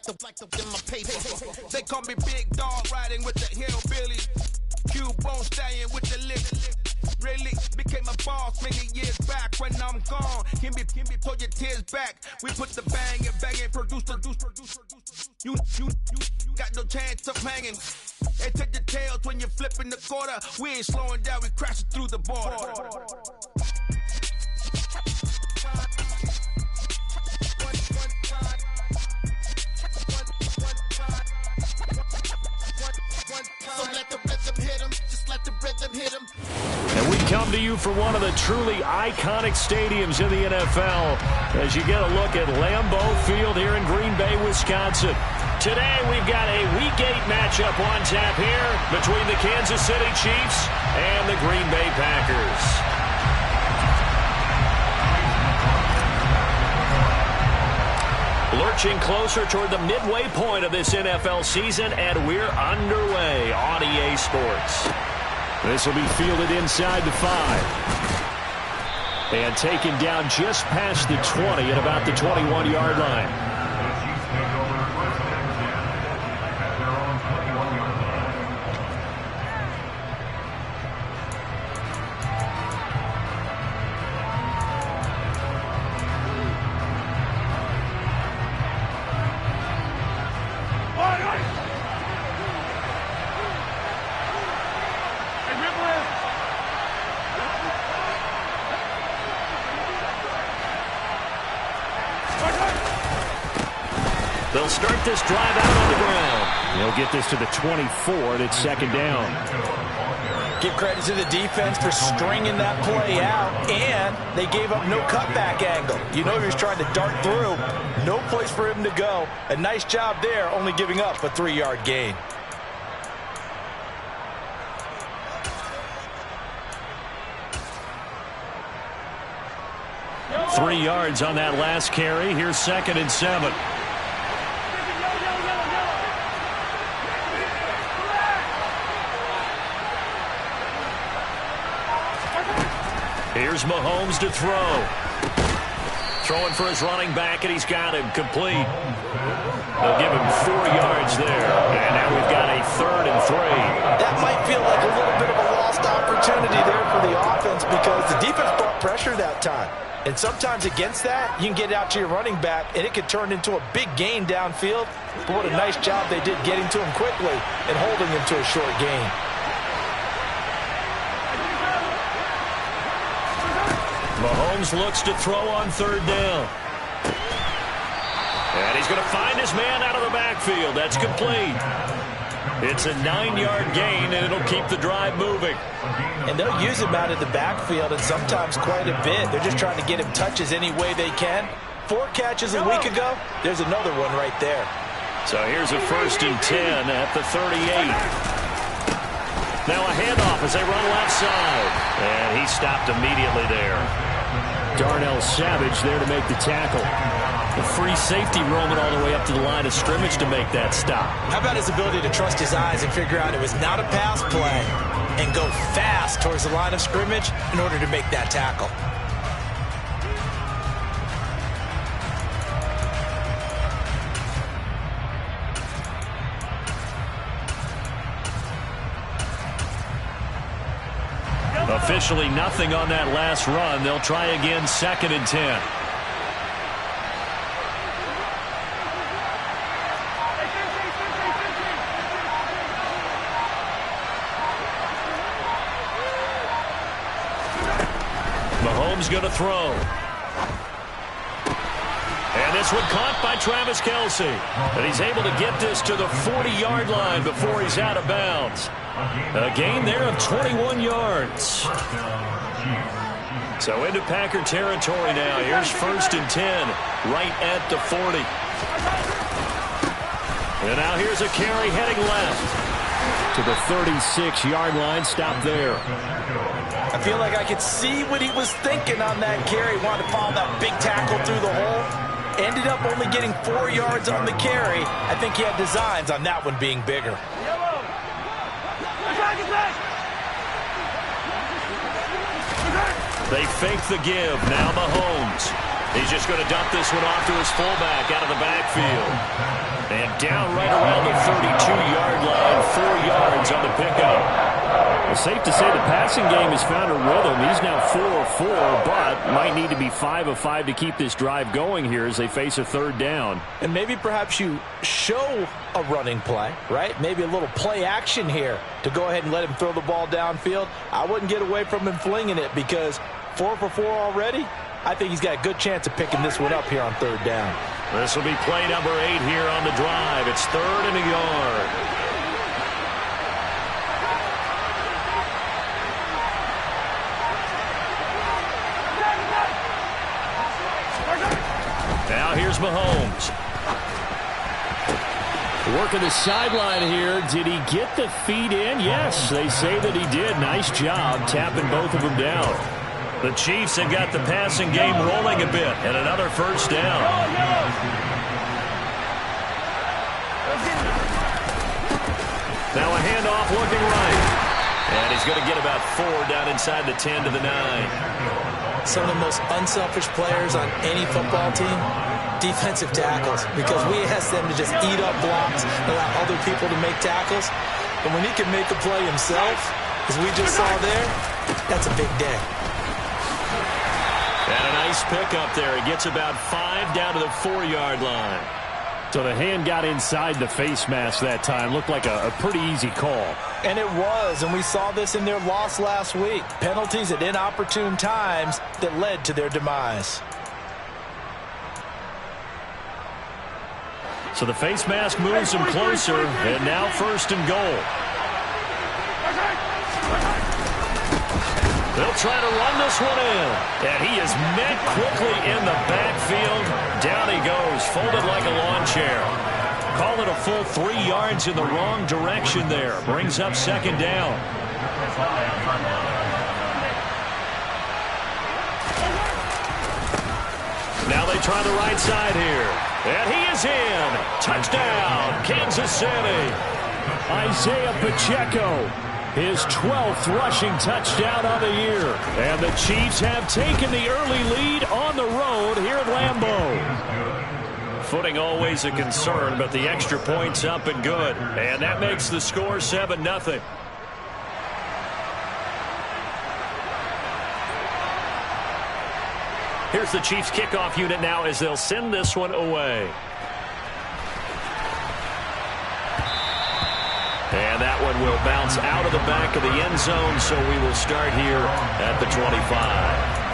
in my paper. They call me Big Dog, riding with the hillbillies. Cube-bone stallion with the lick. Really became a boss many years back. When I'm gone, can be pull your tears back. We put the bang and produce. You got no chance of hanging. And take the tails when you're flipping the quarter. We ain't slowing down, we crashing through the border. So let the rhythm hit him, just let the rhythm hit him. And we come to you from one of the truly iconic stadiums in the NFL as you get a look at Lambeau Field here in Green Bay, Wisconsin. Today we've got a Week 8 matchup on tap here between the Kansas City Chiefs and the Green Bay Packers. Lurching closer toward the midway point of this NFL season, and we're underway on EA Sports. This will be fielded inside the 5. And taken down just past the 20 at about the 21-yard line. They'll start this drive out on the ground. They'll get this to the 24, and it's second down. Give credit to the defense for stringing that play out, and they gave up no cutback angle. You know he was trying to dart through. No place for him to go. A nice job there, only giving up a 3-yard gain. Three yards on that last carry. Here's 2nd and 7. Here's Mahomes to throw. Throwing for his running back, and he's got him complete. They'll give him 4 yards there. And now we've got a 3rd and 3. That might feel like a little bit of a lost opportunity there for the offense because the defense brought pressure that time. And sometimes against that, you can get out to your running back, and it could turn into a big gain downfield. But what a nice job they did getting to him quickly and holding him to a short gain. Mahomes looks to throw on 3rd down. And he's going to find his man out of the backfield. That's complete. It's a 9-yard gain, and it'll keep the drive moving. And they'll use him out of the backfield, and sometimes quite a bit. They're just trying to get him touches any way they can. 4 catches a week ago. There's another one right there. So here's a 1st and 10 at the 38. Now a handoff as they run left side. And he stopped immediately there. Darnell Savage there to make the tackle. The free safety roaming all the way up to the line of scrimmage to make that stop. How about his ability to trust his eyes and figure out it was not a pass play and go fast towards the line of scrimmage in order to make that tackle. Officially nothing on that last run. They'll try again 2nd and 10. Mahomes going to throw. And this one caught by Travis Kelce. And he's able to get this to the 40-yard line before he's out of bounds. A gain there of 21 yards. So into Packer territory now. Here's 1st and 10, right at the 40. And now here's a carry heading left to the 36-yard line. Stop there. I feel like I could see what he was thinking on that carry. Wanted to follow that big tackle through the hole. Ended up only getting 4 yards on the carry. I think he had designs on that one being bigger. They fake the give. Now Mahomes. He's just going to dump this one off to his fullback out of the backfield. And down right around the 32-yard line, 4 yards on the pickup. It's safe to say the passing game has found a rhythm. He's now 4 of 4, but might need to be 5 of 5 to keep this drive going here as they face a third down. And maybe perhaps you show a running play, right? Maybe a little play action here to go ahead and let him throw the ball downfield. I wouldn't get away from him flinging it because 4 for 4 already. I think he's got a good chance of picking this one up here on third down. This will be play number 8 here on the drive. It's 3rd and a yard. Now here's Mahomes. Working the sideline here. Did he get the feet in? Yes, they say that he did. Nice job tapping both of them down. The Chiefs have got the passing game rolling a bit, and another first down. Now a handoff looking right. And he's going to get about 4 down inside the 10 to the 9. Some of the most unselfish players on any football team, defensive tackles, because we ask them to just eat up blocks, allow other people to make tackles. And when he can make a play himself, as we just saw there, that's a big day. And a nice pick up there. He gets about 5 down to the 4-yard line. So the hand got inside the face mask that time. Looked like a pretty easy call. And it was, and we saw this in their loss last week. Penalties at inopportune times that led to their demise. So the face mask moves him closer, and now 1st and goal. They'll try to run this one in. And he is met quickly in the backfield. Down he goes, folded like a lawn chair. Call it a full 3 yards in the wrong direction there. Brings up 2nd down. Now they try the right side here. And he is in. Touchdown, Kansas City. Isaiah Pacheco, his 12th rushing touchdown of the year. And the Chiefs have taken the early lead on the road here at Lambeau. Footing always a concern, but the extra point's up and good. And that makes the score 7-0. Here's the Chiefs kickoff unit now as they'll send this one away. And that one will bounce out of the back of the end zone, so we will start here at the 25.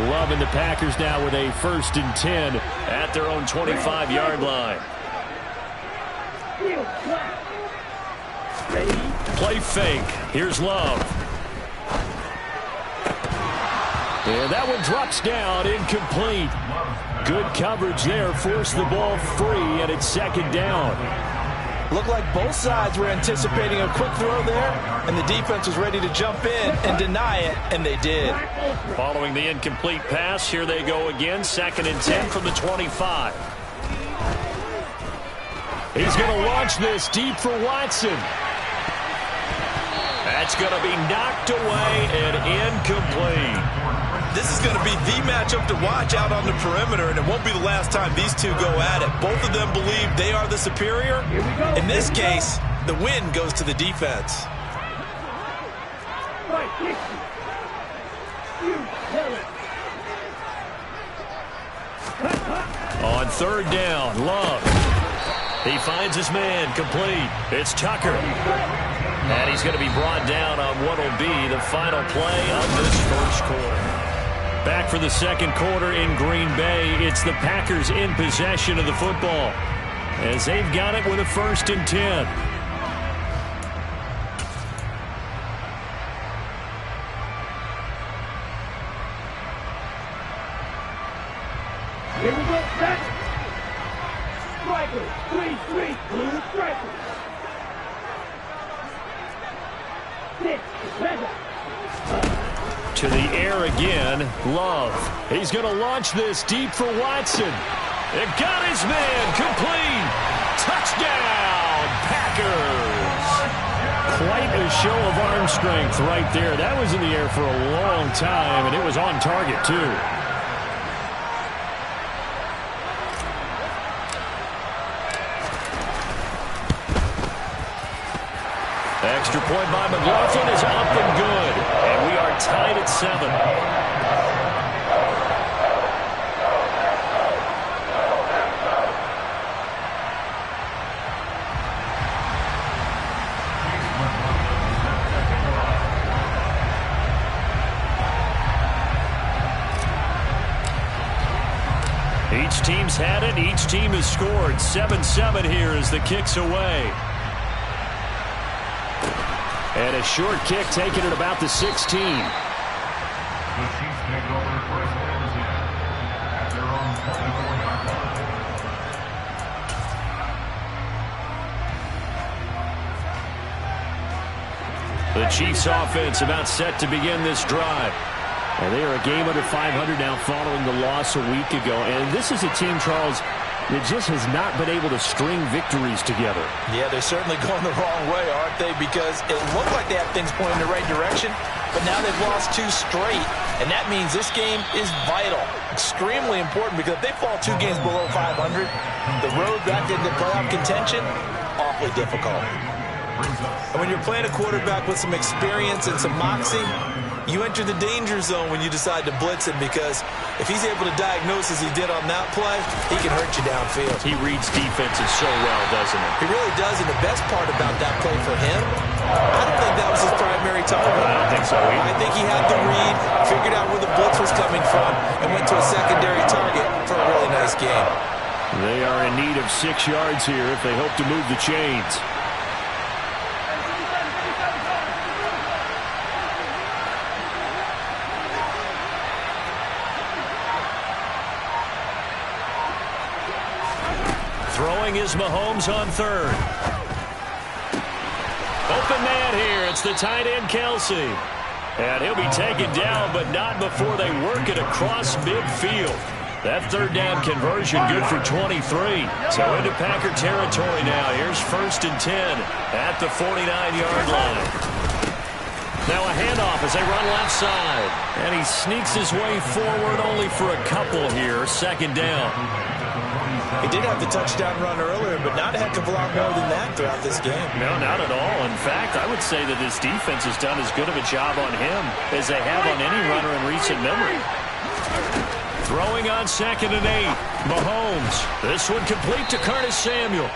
Loving the Packers now with a 1st and 10 at their own 25-yard line. Play fake. Here's Love. And that one drops down, incomplete. Good coverage there, forced the ball free, and it's 2nd down. Looked like both sides were anticipating a quick throw there, and the defense was ready to jump in and deny it, and they did. Following the incomplete pass, here they go again, 2nd and 10 from the 25. He's going to launch this deep for Watson. That's going to be knocked away and incomplete. This is going to be the matchup to watch out on the perimeter, and it won't be the last time these two go at it. Both of them believe they are the superior. In this case, the win goes to the defense. On 3rd down, Love. He finds his man, complete. It's Tucker. And he's going to be brought down on what will be the final play of this first quarter. Back for the 2nd quarter in Green Bay. It's the Packers in possession of the football as they've got it with a 1st and 10. Here we go, back. Striker, 3-3, blue striker. 6, better. To the air again, Love. He's going to launch this deep for Watson. It got his man, complete. Touchdown, Packers. a show of arm strength right there. That was in the air for a long time, and it was on target, too. Extra point by McLaughlin is up and good. And we are tied at 7. Each team's had it. Each team has scored. 7-7 here as the kick's away. And a short kick taken at about the 16. The Chiefs take over first and 10 at their own 24-yard line. The Chiefs offense about set to begin this drive. And they are a game under 500 now following the loss a week ago. And this is a team, Charles, that just has not been able to string victories together. Yeah, they're certainly going the wrong way, aren't they? Because it looked like they had things pointing in the right direction, but now they've lost 2 straight, and that means this game is vital, extremely important, because if they fall 2 games below 500, the road back into playoff contention, awfully difficult. And when you're playing a quarterback with some experience and some moxie, you enter the danger zone when you decide to blitz him, because if he's able to diagnose as he did on that play, he can hurt you downfield. He reads defenses so well, doesn't he? He really does, and the best part about that play for him, I don't think that was his primary target. I don't think so either. I think he had the read, figured out where the blitz was coming from, and went to a secondary target for a really nice game. They are in need of 6 yards here if they hope to move the chains. Throwing is Mahomes on third. Open man here. It's the tight end, Kelsey. And he'll be taken down, but not before they work it across midfield. That third down conversion good for 23. So into Packer territory now. Here's 1st and 10 at the 49-yard line. Now a handoff as they run left side. And he sneaks his way forward only for a couple here. 2nd down. He did have the touchdown run earlier, but not a heck of a lot more than that throughout this game. No, not at all. In fact, I would say that this defense has done as good of a job on him as they have on any runner in recent memory. Throwing on 2nd and 8. Mahomes. This one complete to Curtis Samuel.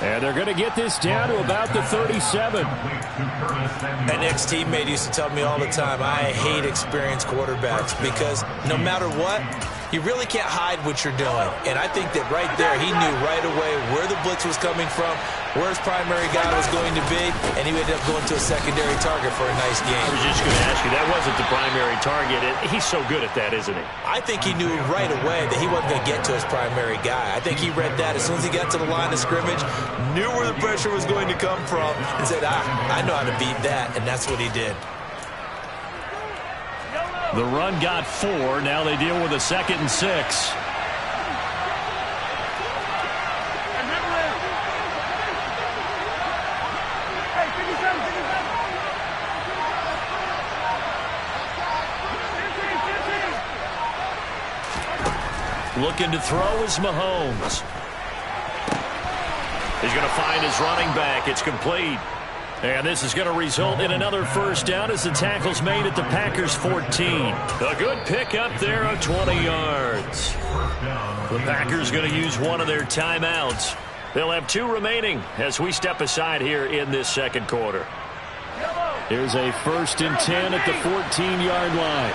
And they're going to get this down to about the 37. An ex-teammate used to tell me all the time, I hate experienced quarterbacks because no matter what, you really can't hide what you're doing. And I think that right there, he knew right away where the blitz was coming from, where his primary guy was going to be, and he ended up going to a secondary target for a nice game. I was just going to ask you, that wasn't the primary target. He's so good at that, isn't he? I think he knew right away that he wasn't going to get to his primary guy. I think he read that as soon as he got to the line of scrimmage, knew where the pressure was going to come from, and said, I know how to beat that, and that's what he did. The run got 4. Now they deal with a 2nd and 6. Looking to throw is Mahomes. He's going to find his running back. It's complete. And this is going to result in another 1st down as the tackle's made at the Packers' 14. A good pick up there of 20 yards. The Packers going to use one of their timeouts. They'll have 2 remaining as we step aside here in this 2nd quarter. Here's a 1st and 10 at the 14-yard line.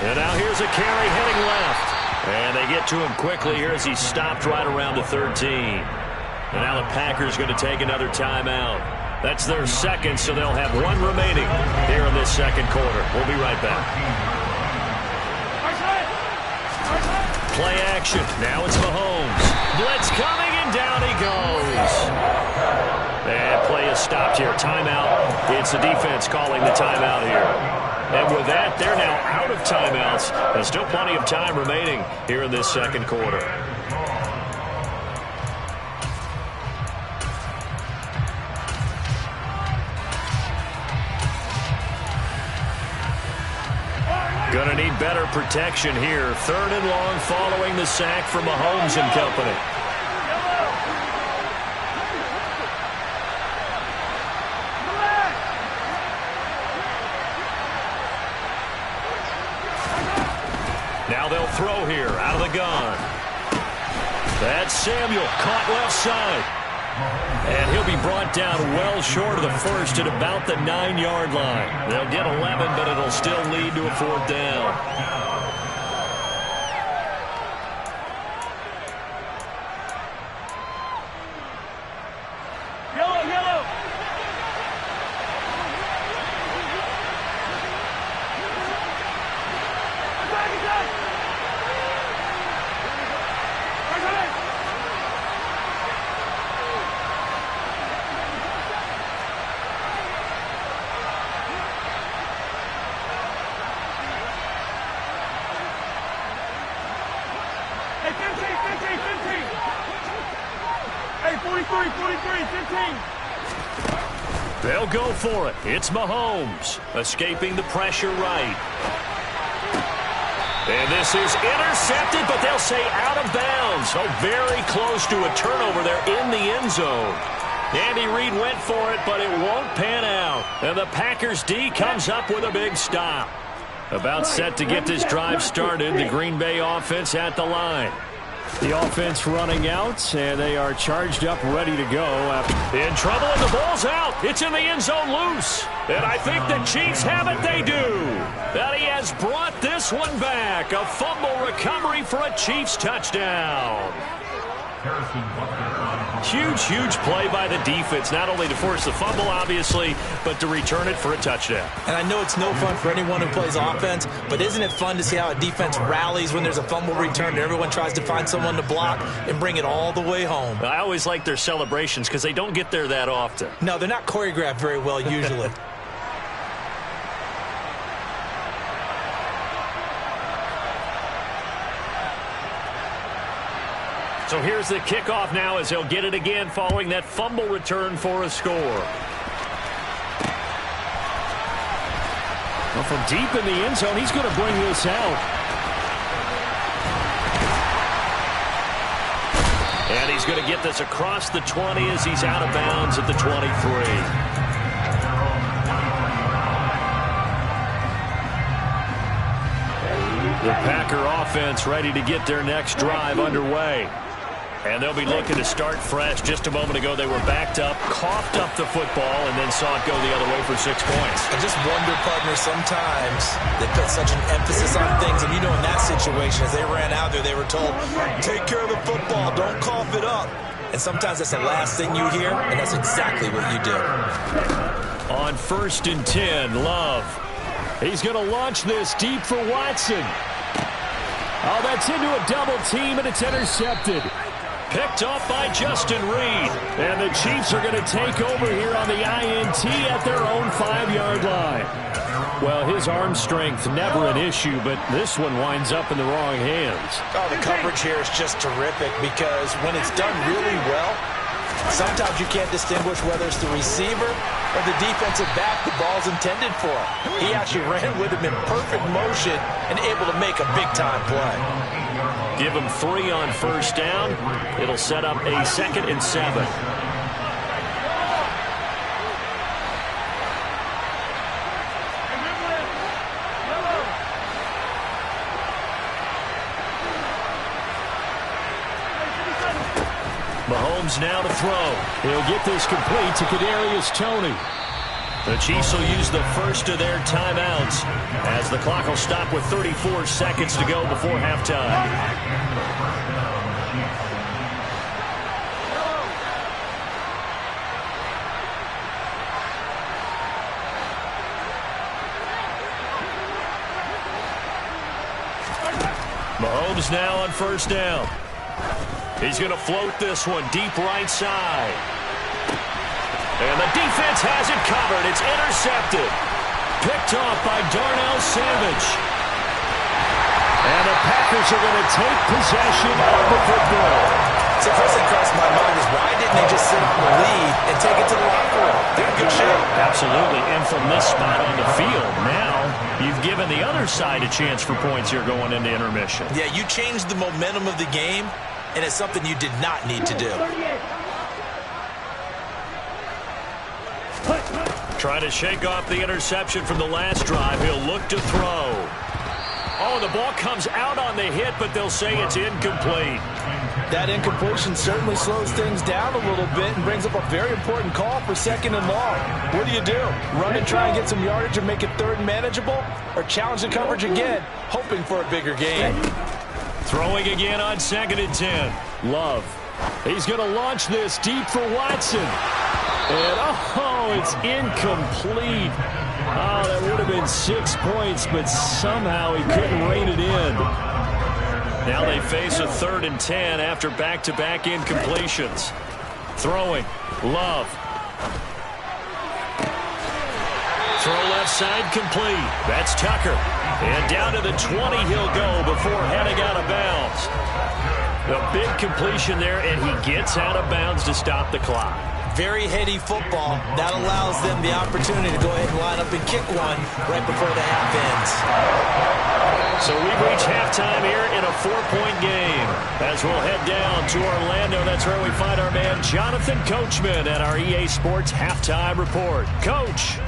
And now here's a carry heading left. And they get to him quickly here as he stopped right around the 13. And now the Packers going to take another timeout. That's their 2nd, so they'll have 1 remaining here in this 2nd quarter. We'll be right back. Play action. Now it's Mahomes. Blitz coming, and down he goes. And play is stopped here. Timeout. It's the defense calling the timeout here. And with that, they're now out of timeouts. There's still plenty of time remaining here in this 2nd quarter. better protection here. 3rd and long following the sack from Mahomes and company. Now they'll throw here out of the gun. That's Samuel caught left side. And he'll be brought down well short of the first at about the 9-yard line. They'll get 11, but it'll still lead to a 4th down. They'll go for it. It's Mahomes escaping the pressure right. And this is intercepted, but they'll say out of bounds. So very close to a turnover there in the end zone. Andy Reid went for it, but it won't pan out. And the Packers D comes up with a big stop. About set to get this drive started. The Green Bay offense at the line. The offense running out, and they are charged up, ready to go. In trouble, and the ball's out. It's in the end zone loose. And I think the Chiefs have it. They do. That he has brought this one back. A fumble recovery for a Chiefs touchdown. Huge play by the defense, not only to force the fumble, obviously, but to return it for a touchdown. And I know it's no fun for anyone who plays offense, but isn't it fun to see how a defense rallies when there's a fumble return and everyone tries to find someone to block and bring it all the way home? I always like their celebrations because they don't get there that often. No, they're not choreographed very well usually. So here's the kickoff now as they'll get it again following that fumble return for a score. Well, from deep in the end zone, he's going to bring this out. And he's going to get this across the 20 as he's out of bounds at the 23. The Packer offense ready to get their next drive underway. And they'll be looking to start fresh. Just a moment ago, they were backed up, coughed up the football, and then saw it go the other way for 6 points. I just wonder, partner, sometimes they put such an emphasis on things. And, you know, in that situation, as they ran out there, they were told, take care of the football, don't cough it up. And sometimes that's the last thing you hear, and that's exactly what you did. On 1st and 10, Love. He's going to launch this deep for Watson. Oh, that's into a double team, and it's intercepted. Picked off by Justin Reed. And the Chiefs are going to take over here on the INT at their own 5-yard line. Well, his arm strength never an issue, but this one winds up in the wrong hands. Oh, the coverage here is just terrific because when it's done really well, sometimes you can't distinguish whether it's the receiver or the defensive back the ball's intended for. He actually ran with him in perfect motion and able to make a big-time play. Give him 3 on 1st down. It'll set up a 2nd and 7. Mahomes now to throw. He'll get this complete to Kadarius Toney. The Chiefs will use the first of their timeouts as the clock will stop with 34 seconds to go before halftime. Mahomes now on 1st down. He's going to float this one deep right side. And the defense has it covered. It's intercepted. Picked off by Darnell Savage. And the Packers are going to take possession of the football. So first thing crossed my mind is why didn't they just sit on the lead and take it to the locker room? They're in good shape. Absolutely, and from this spot on the field, now you've given the other side a chance for points here going into intermission. Yeah, you changed the momentum of the game, and it's something you did not need to do. Trying to shake off the interception from the last drive. He'll look to throw. Oh, the ball comes out on the hit, but they'll say it's incomplete. That incompletion certainly slows things down a little bit and brings up a very important call for 2nd and long. What do? Run and try and get some yardage and make it 3rd and manageable? Or challenge the coverage again, hoping for a bigger gain? Throwing again on 2nd and 10. Love. He's going to launch this deep for Watson. And, it's incomplete. Oh, that would have been 6 points, but somehow he couldn't rein it in. Now they face a 3rd and 10 after back-to-back incompletions. Throwing. Love. Throw left side complete. That's Tucker. And down to the 20 he'll go before heading out of bounds. A big completion there, and he gets out of bounds to stop the clock. Very heady football. That allows them the opportunity to go ahead and line up and kick one right before the half ends. So we've reached halftime here in a 4-point game. As we'll head down to Orlando, that's where we find our man Jonathan Coachman at our EA Sports Halftime Report. Coach.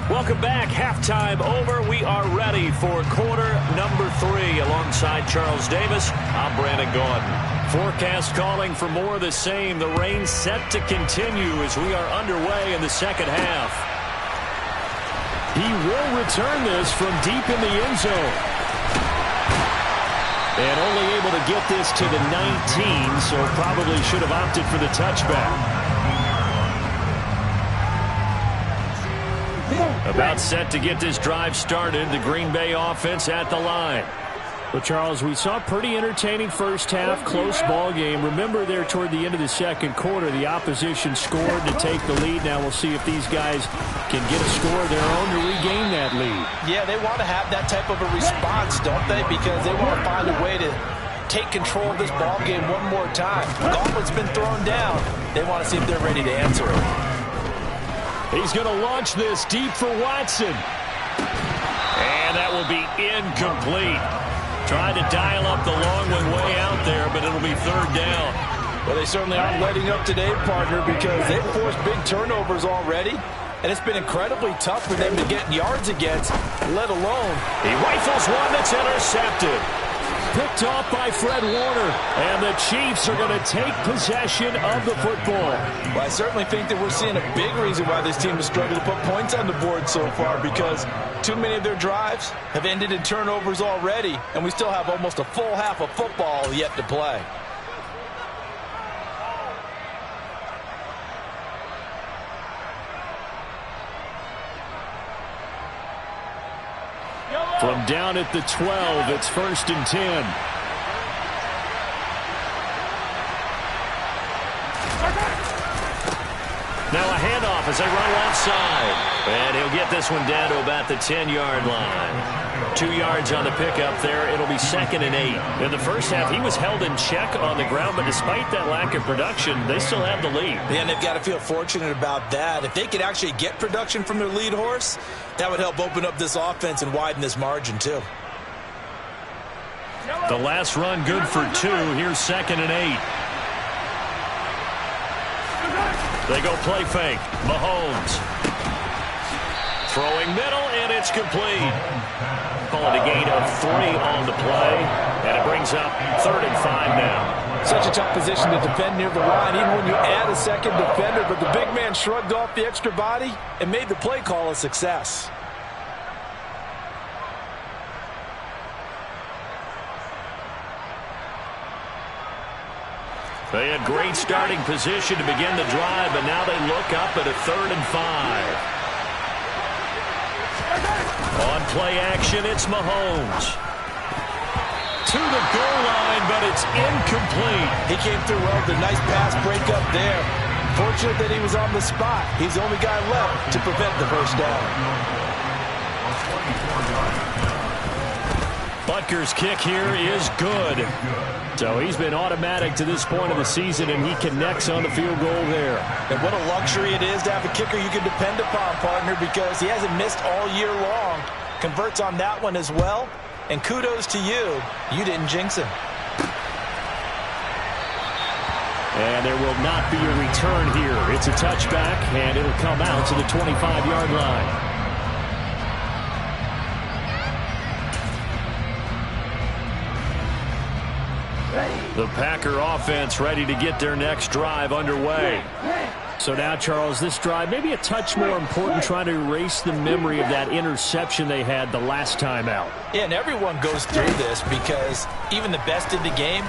Welcome back. Halftime over. We are ready for quarter number 3. Alongside Charles Davis, I'm Brandon Gordon. Forecast calling for more of the same. The rain set to continue as we are underway in the second half. He will return this from deep in the end zone. And only able to get this to the 19, so probably should have opted for the touchback. About set to get this drive started. The Green Bay offense at the line. Well, Charles, we saw a pretty entertaining first half, close ball game. Remember there toward the end of the second quarter, the opposition scored to take the lead. Now we'll see if these guys can get a score of their own to regain that lead. Yeah, they want to have that type of a response, don't they? Because they want to find a way to take control of this ball game one more time. The gauntlet's been thrown down. They want to see if they're ready to answer it. He's going to launch this deep for Watson. And that will be incomplete. Trying to dial up the long one way out there, but it'll be 3rd down. Well, they certainly aren't letting up today, partner, because they've forced big turnovers already. And it's been incredibly tough for them to get yards against, let alone. He rifles one that's intercepted. Picked off by Fred Warner, and the Chiefs are going to take possession of the football. Well, I certainly think that we're seeing a big reason why this team has struggled to put points on the board so far, because too many of their drives have ended in turnovers already, and we still have almost a full half of football yet to play. From down at the 12, it's 1st and 10. Now a handoff as they run left side. And he'll get this one down to about the 10-yard line. 2 yards on the pickup there. It'll be 2nd and 8. In the first half, he was held in check on the ground, but despite that lack of production, they still have the lead. Yeah, and they've got to feel fortunate about that. If they could actually get production from their lead horse, that would help open up this offense and widen this margin, too. The last run good for 2. Here's 2nd and 8. They go play fake. Mahomes. Throwing middle, and it's complete. Call it a gain of 3 on the play, and it brings up 3rd and 5 now. Such a tough position to defend near the line, even when you add a second defender, but the big man shrugged off the extra body and made the play call a success. They had great starting position to begin the drive, but now they look up at a 3rd and 5. On play action, it's Mahomes. To the goal line, but it's incomplete. He came through well with a nice pass breakup there. Fortunate that he was on the spot. He's the only guy left to prevent the first down. Butker's kick here is good. So he's been automatic to this point of the season, and he connects on the field goal there. And what a luxury it is to have a kicker you can depend upon, partner, because he hasn't missed all year long. Converts on that one as well. And kudos to you. You didn't jinx him. And there will not be a return here. It's a touchback, and it'll come out to the 25-yard line. The Packer offense ready to get their next drive underway. So now, Charles, this drive maybe a touch more important, trying to erase the memory of that interception they had the last time out. Yeah, and everyone goes through this because even the best in the game,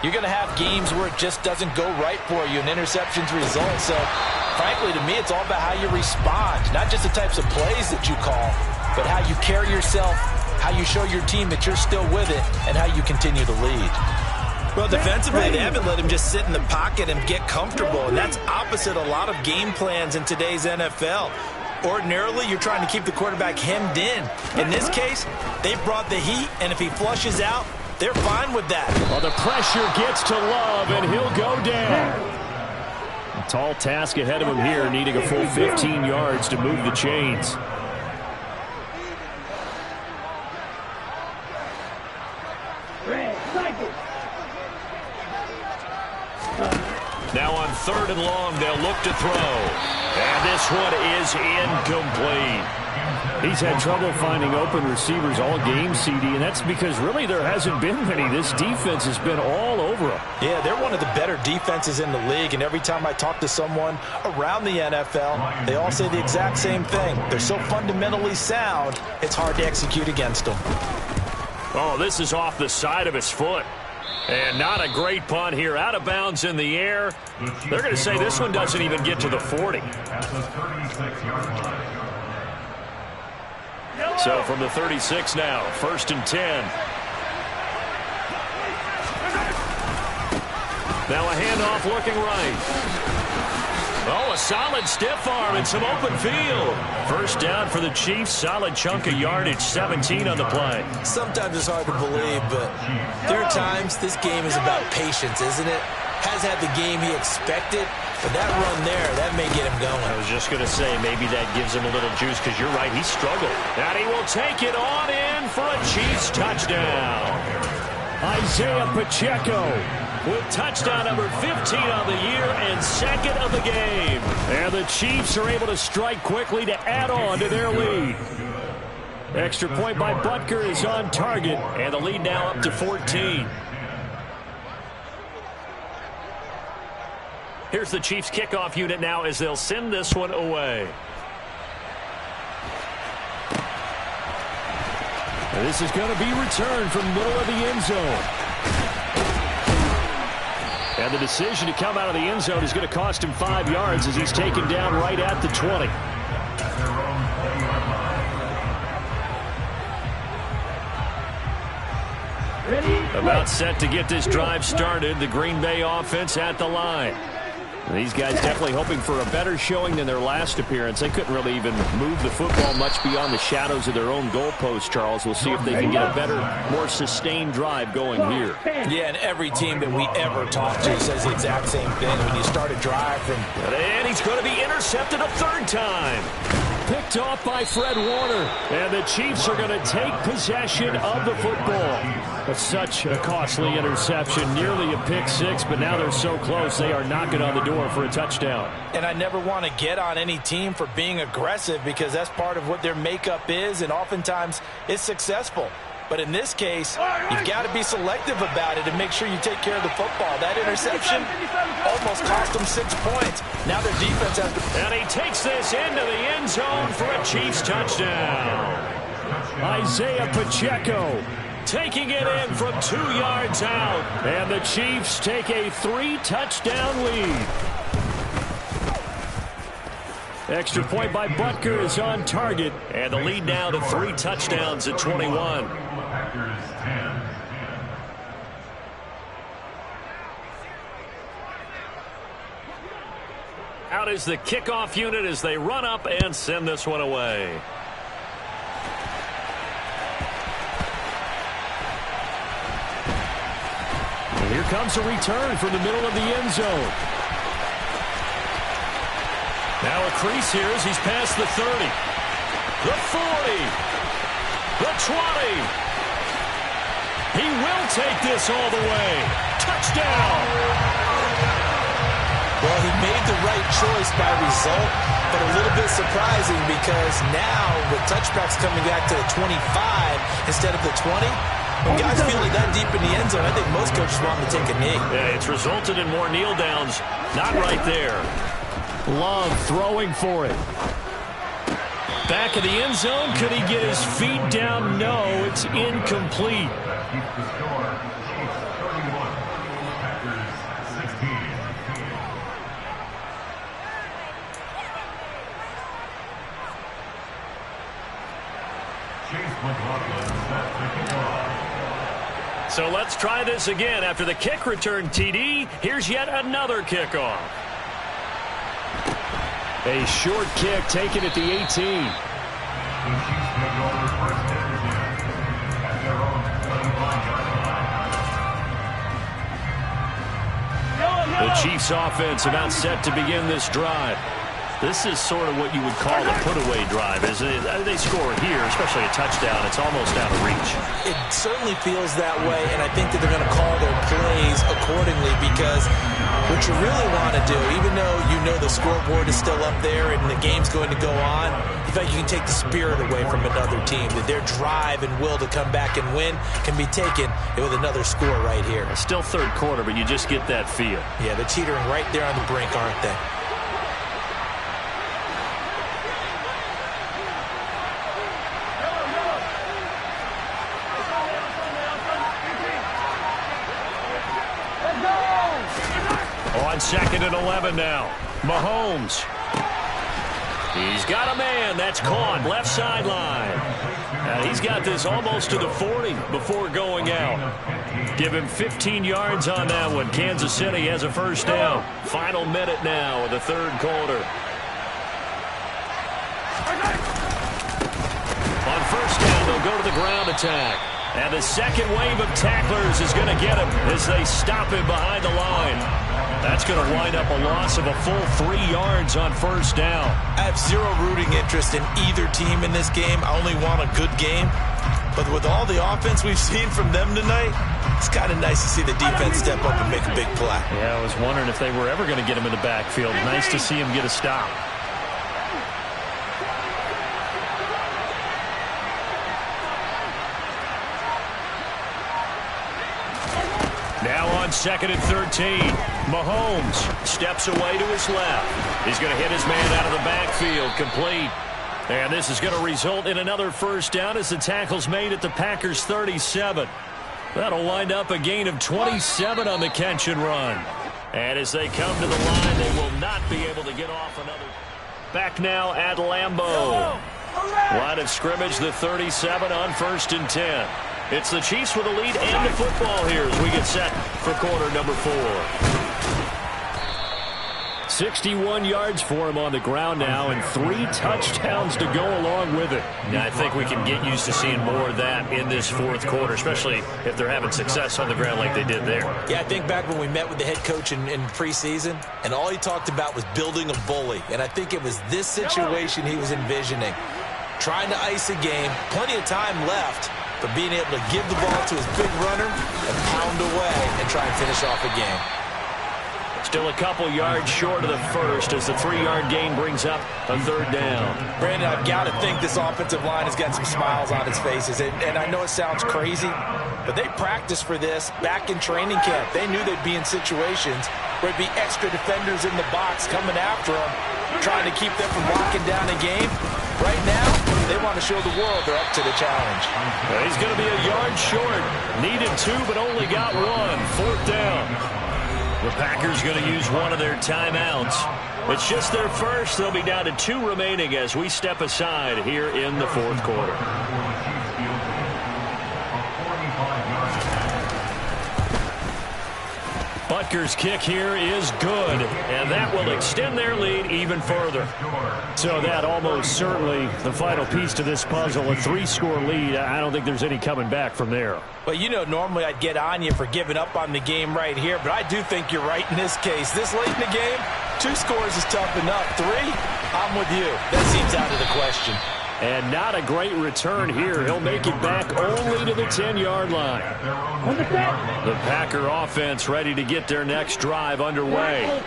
you're going to have games where it just doesn't go right for you and interceptions result. So, frankly, to me, it's all about how you respond, not just the types of plays that you call, but how you carry yourself, how you show your team that you're still with it, and how you continue to lead. Well, defensively, they haven't let him just sit in the pocket and get comfortable, and that's opposite a lot of game plans in today's NFL. Ordinarily, you're trying to keep the quarterback hemmed in. In this case, they brought the heat, and if he flushes out, they're fine with that. Well, the pressure gets to Love, and he'll go down. A tall task ahead of him here, needing a full 15 yards to move the chains. Now on 3rd and long, they'll look to throw. And this one is incomplete. He's had trouble finding open receivers all game, CD, and that's because really there hasn't been many. This defense has been all over him. Yeah, they're one of the better defenses in the league, and every time I talk to someone around the NFL, they all say the exact same thing. They're so fundamentally sound, it's hard to execute against them. Oh, this is off the side of his foot. And not a great punt here. Out of bounds in the air. They're going to say this one doesn't even get to the 40. So from the 36 now, 1st and 10. Now a handoff looking right. Oh, a solid stiff arm and some open field. First down for the Chiefs. Solid chunk of yardage, 17 on the play. Sometimes it's hard to believe, but there are times this game is about patience, isn't it? Has had the game he expected, but that run there, that may get him going. I was just going to say, maybe that gives him a little juice, because you're right, he struggled. And he will take it on in for a Chiefs touchdown. Isaiah Pacheco with touchdown number 15 on the year and 2nd of the game. And the Chiefs are able to strike quickly to add on to their lead. Extra point by Butker is on target, and the lead now up to 14. Here's the Chiefs kickoff unit now as they'll send this one away. And this is going to be returned from middle of the end zone. And the decision to come out of the end zone is going to cost him 5 yards as he's taken down right at the 20. About set to get this drive started. The Green Bay offense at the line. These guys definitely hoping for a better showing than their last appearance. They couldn't really even move the football much beyond the shadows of their own goalpost, Charles. We'll see if they can get a better, more sustained drive going here. Yeah, and every team that we ever talk to says the exact same thing. When you start a drive from... And he's going to be intercepted a 3rd time. Picked off by Fred Warner. And the Chiefs are going to take possession of the football. But such a costly interception. Nearly a pick six, but now they're so close they are knocking on the door for a touchdown. And I never want to get on any team for being aggressive because that's part of what their makeup is, and oftentimes it's successful. But in this case, you've got to be selective about it and make sure you take care of the football. That interception almost cost them 6 points. Now their defense has to... And he takes this into the end zone for a Chiefs touchdown. Isaiah Pacheco taking it in from 2 yards out. And the Chiefs take a 3-touchdown lead. Extra point by Butker is on target. And the lead now to 3 touchdowns at 21. Out is the kickoff unit as they run up and send this one away. comes a return from the middle of the end zone. Now a crease here as he's past the 30. The 40. The 20. He will take this all the way. Touchdown. Well, he made the right choice by result, but a little bit surprising because now with touchbacks coming back to the 25 instead of the 20, when guys feel it that deep in the end zone, I think most coaches want them to take a knee. Yeah, it's resulted in more kneel downs. Not right there. Love throwing for it. Back of the end zone. Could he get his feet down? No, it's incomplete. Keeps the score. Chiefs 31. Packers 16. Chase McLaughlin set to kick off. So let's try this again. After the kick return TD, here's yet another kickoff. A short kick taken at the 18. The Chiefs take over first and 10 at their own 35-yard line. The Chiefs offense about set to begin this drive. This is sort of what you would call a put-away drive, isn't it? They score here, especially a touchdown. It's almost out of reach. It certainly feels that way, and I think that they're going to call their plays accordingly because what you really want to do, even though you know the scoreboard is still up there and the game's going to go on, in fact, you can take the spirit away from another team. That their drive and will to come back and win can be taken with another score right here. It's still third quarter, but you just get that feel. Yeah, they're teetering right there on the brink, aren't they? On 2nd and 11 now. Mahomes. He's got a man. That's caught. Left sideline. He's got this almost to the 40 before going out. Give him 15 yards on that one. Kansas City has a first down. Final minute now of the third quarter. On first down, they'll go to the ground attack. And the second wave of tacklers is going to get him as they stop him behind the line. That's going to wind up a loss of a full 3 yards on first down. I have zero rooting interest in either team in this game. I only want a good game. But with all the offense we've seen from them tonight, it's kind of nice to see the defense step up and make a big play. Yeah, I was wondering if they were ever going to get him in the backfield. Nice to see him get a stop. Now on 2nd and 13. Mahomes steps away to his left. He's going to hit his man out of the backfield. Complete. And this is going to result in another first down as the tackle's made at the Packers' 37. That'll wind up a gain of 27 on the catch and run. And as they come to the line, they will not be able to get off another. Back now at Lambeau. Line of scrimmage, the 37 on 1st and 10. It's the Chiefs with a lead and the football here as we get set for quarter number 4. 61 yards for him on the ground now and 3 touchdowns to go along with it. Now, I think we can get used to seeing more of that in this fourth quarter, especially if they're having success on the ground like they did there. Yeah, I think back when we met with the head coach in preseason, and all he talked about was building a bully. And I think it was this situation he was envisioning. Trying to ice a game, plenty of time left, but being able to give the ball to his big runner and pound away and try and finish off a game. Still a couple yards short of the first as the 3-yard gain brings up a third down. Brandon, I've got to think this offensive line has got some smiles on its faces. And I know it sounds crazy, but they practiced for this back in training camp. They knew they'd be in situations where it'd be extra defenders in the box coming after them, trying to keep them from locking down a game. Right now, they want to show the world they're up to the challenge. He's going to be a yard short. Needed 2, but only got 1. 4th down. The Packers going to use one of their timeouts. It's just their first. They'll be down to 2 remaining as we step aside here in the fourth quarter. Rutgers kick here is good, and that will extend their lead even further. So that almost certainly the final piece to this puzzle, a 3-score lead. I don't think there's any coming back from there. Well, you know, normally I'd get on you for giving up on the game right here, but I do think you're right in this case. This late in the game, 2 scores is tough enough. 3, I'm with you. That seems out of the question. And not a great return here. He'll make it back only to the 10-yard line. The Packer offense ready to get their next drive underway.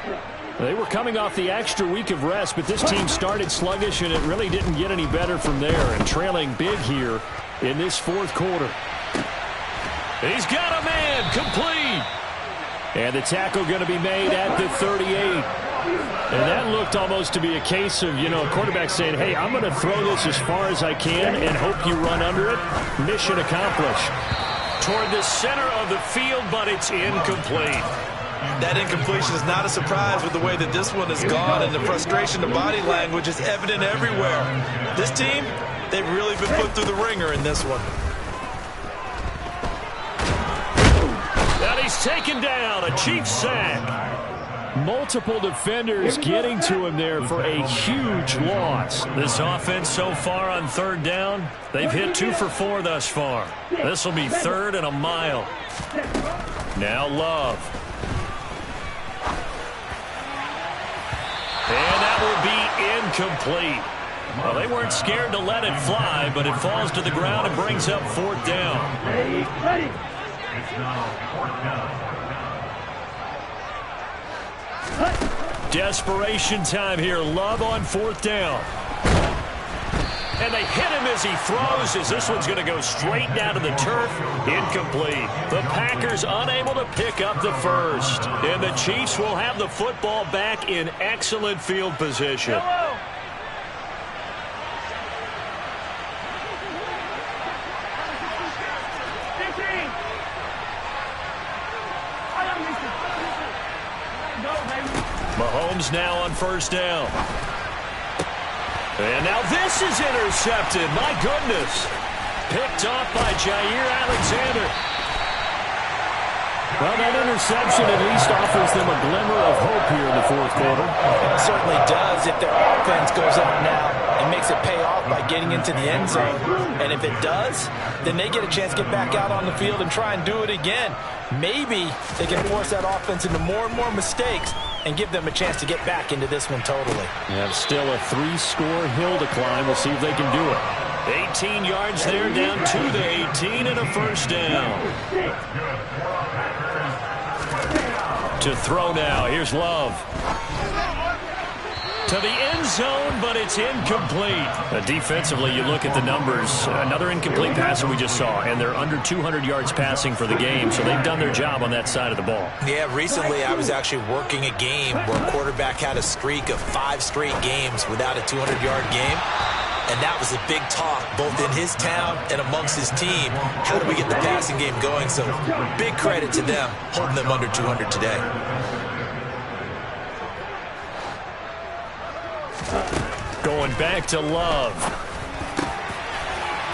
They were coming off the extra week of rest, but this team started sluggish, and it really didn't get any better from there. And trailing big here in this 4th quarter. He's got a man, complete. And the tackle going to be made at the 38. And that looked almost to be a case of, you know, a quarterback saying, hey, I'm going to throw this as far as I can and hope you run under it. Mission accomplished. Toward the center of the field, but it's incomplete. That incompletion is not a surprise with the way that this one has gone, and the frustration, the body language is evident everywhere. This team, they've really been put through the ringer in this one. And he's taken down, a Chiefs sack. Multiple defenders getting to him there for a huge loss. This offense so far on 3rd down, they've hit 2 for 4 thus far. This will be 3rd and a mile. Now Love. And that will be incomplete. Well, they weren't scared to let it fly, but it falls to the ground and brings up 4th down. It's now 4th down. Desperation time here. Love on 4th down. And they hit him as he throws, as this one's going to go straight down to the turf. Incomplete. The Packers unable to pick up the first. And the Chiefs will have the football back in excellent field position. Mahomes now on 1st down. And now this is intercepted. My goodness. Picked off by Jair Alexander. Well, that interception at least offers them a glimmer of hope here in the 4th quarter. It certainly does if their offense goes out now and makes it pay off by getting into the end zone. And if it does, then they get a chance to get back out on the field and try and do it again. Maybe they can force that offense into more and more mistakes and give them a chance to get back into this one totally. Yeah, still a 3-score hill to climb. We'll see if they can do it. 18 yards there, down to the 18 and a 1st down. To throw now. Here's Love. To the end zone, but it's incomplete. Defensively, you look at the numbers. Another incomplete pass that we just saw, and they're under 200 yards passing for the game, so they've done their job on that side of the ball. Yeah, recently I was actually working a game where a quarterback had a streak of 5 straight games without a 200-yard game. And that was a big talk, both in his town and amongst his team. How do we get the passing game going? So big credit to them, holding them under 200 today. Going back to Love.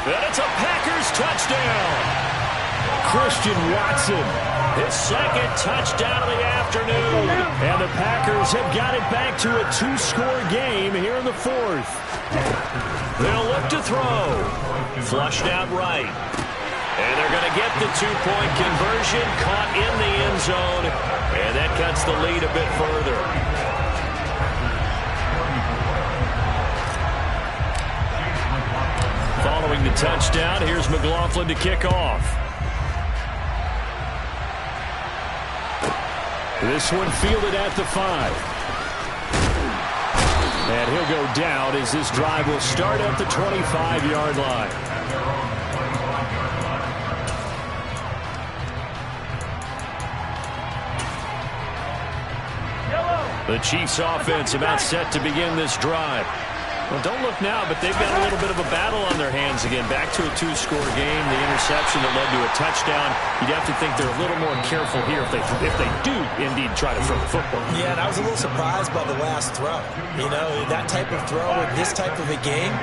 And it's a Packers touchdown. Christian Watson, his 2nd touchdown of the afternoon. And the Packers have got it back to a 2-score game here in the 4th. They'll look to throw. Flushed out right. And they're going to get the 2-point conversion, caught in the end zone. And that cuts the lead a bit further. Following the touchdown, here's McLaughlin to kick off. This one fielded at the 5. And he'll go down as this drive will start at the 25-yard line. The Chiefs offense about set to begin this drive. Well, don't look now, but they've got a little bit of a battle on their hands again. Back to a two-score game. The interception that led to a touchdown. You'd have to think they're a little more careful here if they do indeed try to throw the football. Yeah, and I was a little surprised by the last throw. You know, that type of throw in this type of a game,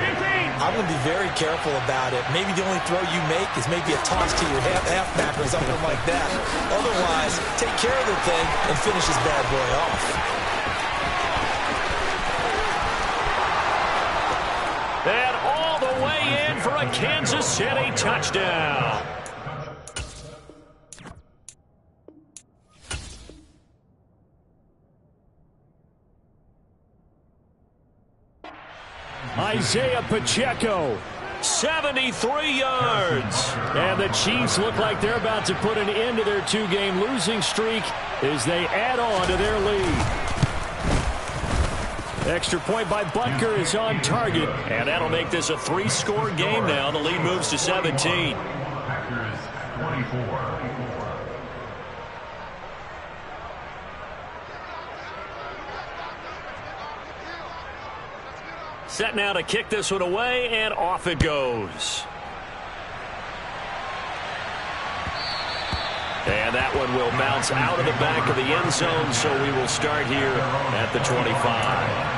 I'm going to be very careful about it. Maybe the only throw you make is maybe a toss to your halfback or something like that. Otherwise, take care of the thing and finish this bad boy off. And all the way in for a Kansas City touchdown. Isaiah Pacheco, 73 yards. And the Chiefs look like they're about to put an end to their two-game losing streak as they add on to their lead. Extra point by Butker is on target, and that'll make this a three-score game now. The lead moves to 17. Packers 24. Set now to kick this one away, and off it goes. And that one will bounce out of the back of the end zone, so we will start here at the 25.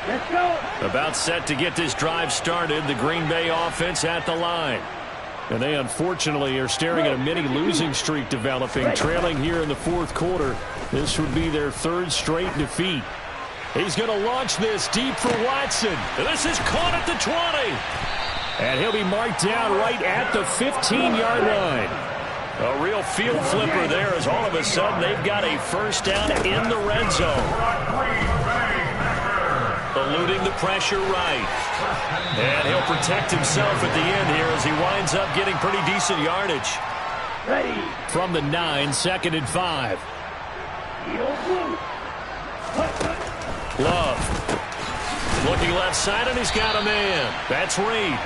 Let's go. About set to get this drive started, the Green Bay offense at the line. And they unfortunately are staring at a mini losing streak developing, trailing here in the fourth quarter. This would be their third straight defeat. He's going to launch this deep for Watson. This is caught at the 20. And he'll be marked down right at the 15-yard line. A real field flipper there as all of a sudden they've got a first down in the red zone. Eluding the pressure right. And he'll protect himself at the end here as he winds up getting pretty decent yardage. Ready. From the 9, 2nd and 5. Love. Looking left side, and he's got a man. That's Reed.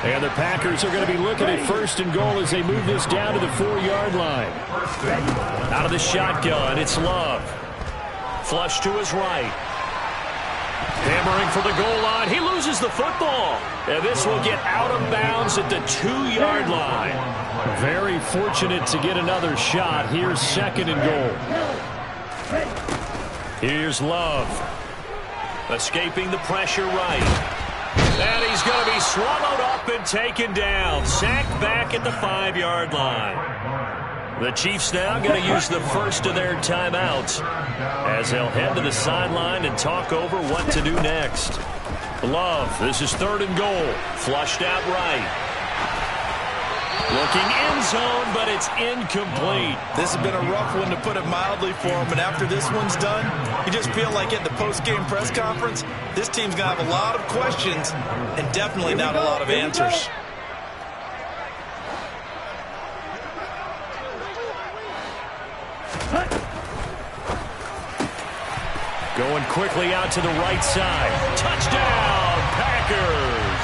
And the Packers are going to be looking at first and goal as they move this down to the 4-yard line. Out of the shotgun, it's Love. Flush to his right. Hammering for the goal line. He loses the football. And this will get out of bounds at the 2-yard line. Very fortunate to get another shot. Here's 2nd and goal. Here's Love. Escaping the pressure right. And he's going to be swallowed up and taken down. Sacked back at the 5-yard line. The Chiefs now going to use the first of their timeouts as they'll head to the sideline and talk over what to do next. Love, this is 3rd and goal. Flushed out right. Looking end zone, but it's incomplete. This has been a rough one, to put it mildly, for him. And after this one's done, you just feel like at the post-game press conference, this team's going to have a lot of questions and definitely not a lot of answers. Going quickly out to the right side. Touchdown, Packers!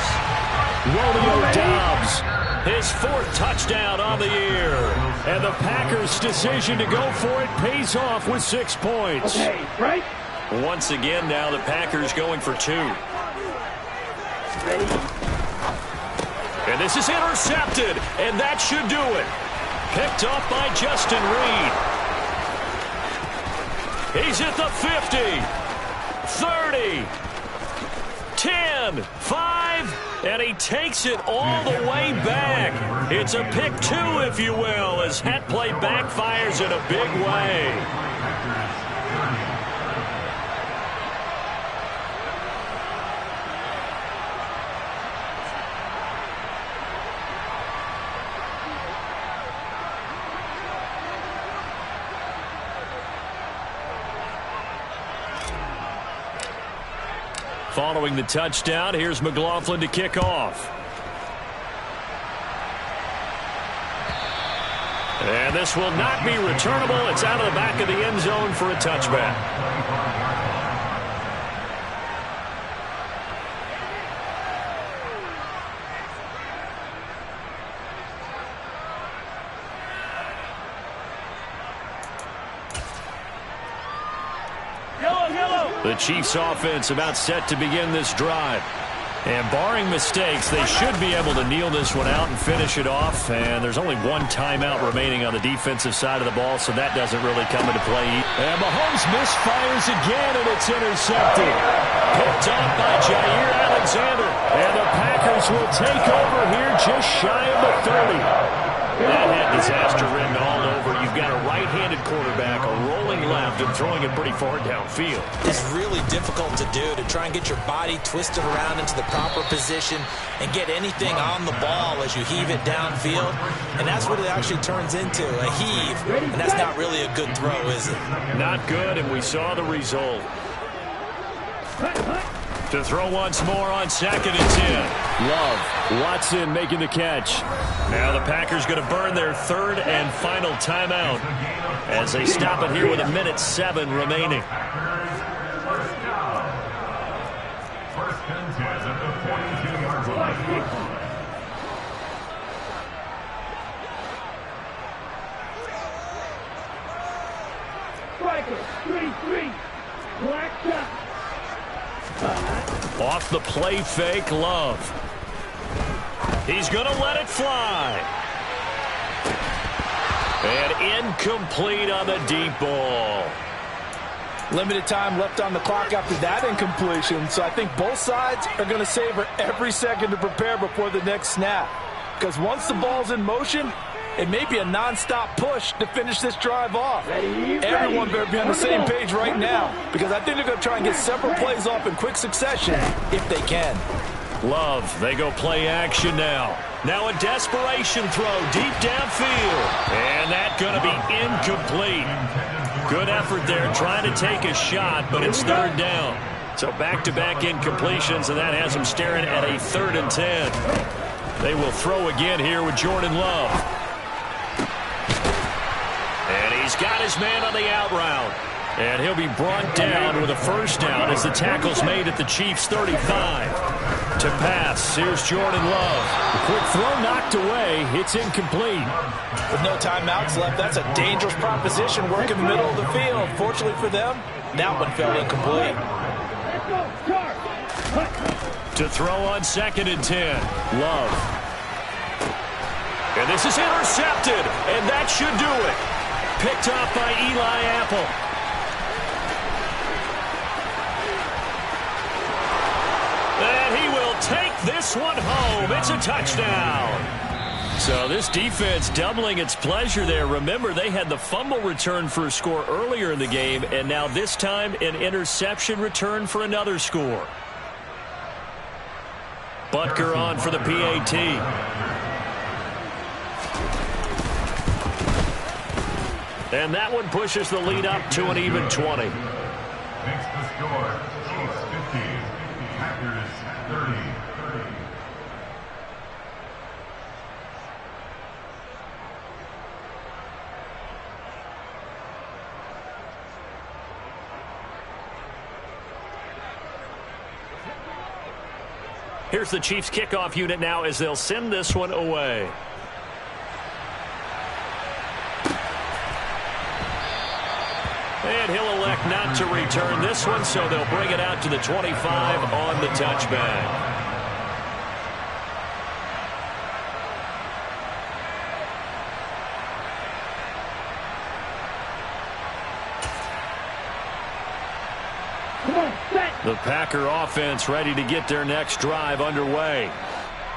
Romeo Doubs, his 4th touchdown on the year. And the Packers' decision to go for it pays off with 6 points. Okay, right? Once again now the Packers going for 2. Ready. And this is intercepted, and that should do it. Picked off by Justin Reed. He's at the 50, 30, 10, 5, and he takes it all the way back. It's a pick 2, if you will, as that play backfires in a big way. Following the touchdown, here's McLaughlin to kick off. And this will not be returnable. It's out of the back of the end zone for a touchback. The Chiefs offense about set to begin this drive. And barring mistakes, they should be able to kneel this one out and finish it off. And there's only one timeout remaining on the defensive side of the ball, so that doesn't really come into play. And Mahomes misfires again, and it's intercepted. Picked off by Jair Alexander. And the Packers will take over here just shy of the 30. That had disaster written all over. You've got a right-handed quarterback, a rolling left, and throwing it pretty far downfield. It's really difficult to do, to try and get your body twisted around into the proper position and get anything on the ball as you heave it downfield. And that's what it actually turns into, a heave. And that's not really a good throw, is it? Not good, and we saw the result. To throw once more on 2nd and 10. Love. Watson making the catch. Now the Packers going to burn their 3rd and final timeout as they stop it here with 1:07 remaining. First and 10 at the 42-yard line. Striker, 3-3. Black shot. Off the play fake, Love. He's going to let it fly. And incomplete on the deep ball. Limited time left on the clock after that incompletion, so I think both sides are going to savor every second to prepare before the next snap. Because once the ball's in motion, it may be a non-stop push to finish this drive off. Everyone better be on the same page right now, because I think they're going to try and get several plays off in quick succession if they can. Love, they go play action now. Now a desperation throw deep downfield. And that's going to be incomplete. Good effort there trying to take a shot, but it's 3rd down. So back-to-back incompletions, and that has them staring at a 3rd and 10. They will throw again here with Jordan Love. And he's got his man on the out route. And he'll be brought down with a 1st down as the tackle's made at the Chiefs' 35. To pass, here's Jordan Love. The quick throw knocked away. It's incomplete. With no timeouts left, that's a dangerous proposition working the middle of the field. Fortunately for them, that one fell incomplete. To throw on 2nd and 10. Love. And this is intercepted, and that should do it. Picked off by Eli Apple. And he will take this one home. It's a touchdown. So this defense doubling its pleasure there. Remember, they had the fumble return for a score earlier in the game, and now this time an interception return for another score. Butker on for the PAT. And that one pushes the lead up to an even 20. Makes the score. Chiefs 50. Packers 30. Here's the Chiefs kickoff unit now as they'll send this one away. And he'll elect not to return this one, so they'll bring it out to the 25 on the touchback. The Packer offense ready to get their next drive underway.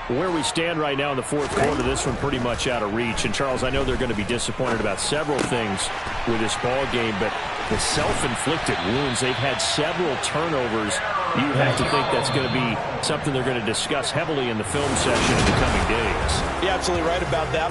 Where we stand right now in the 4th quarter, this one pretty much out of reach. And, Charles, I know they're going to be disappointed about several things with this ball game, but the self-inflicted wounds, they've had several turnovers. You have to think that's going to be something they're going to discuss heavily in the film session in the coming days. You're absolutely right about that.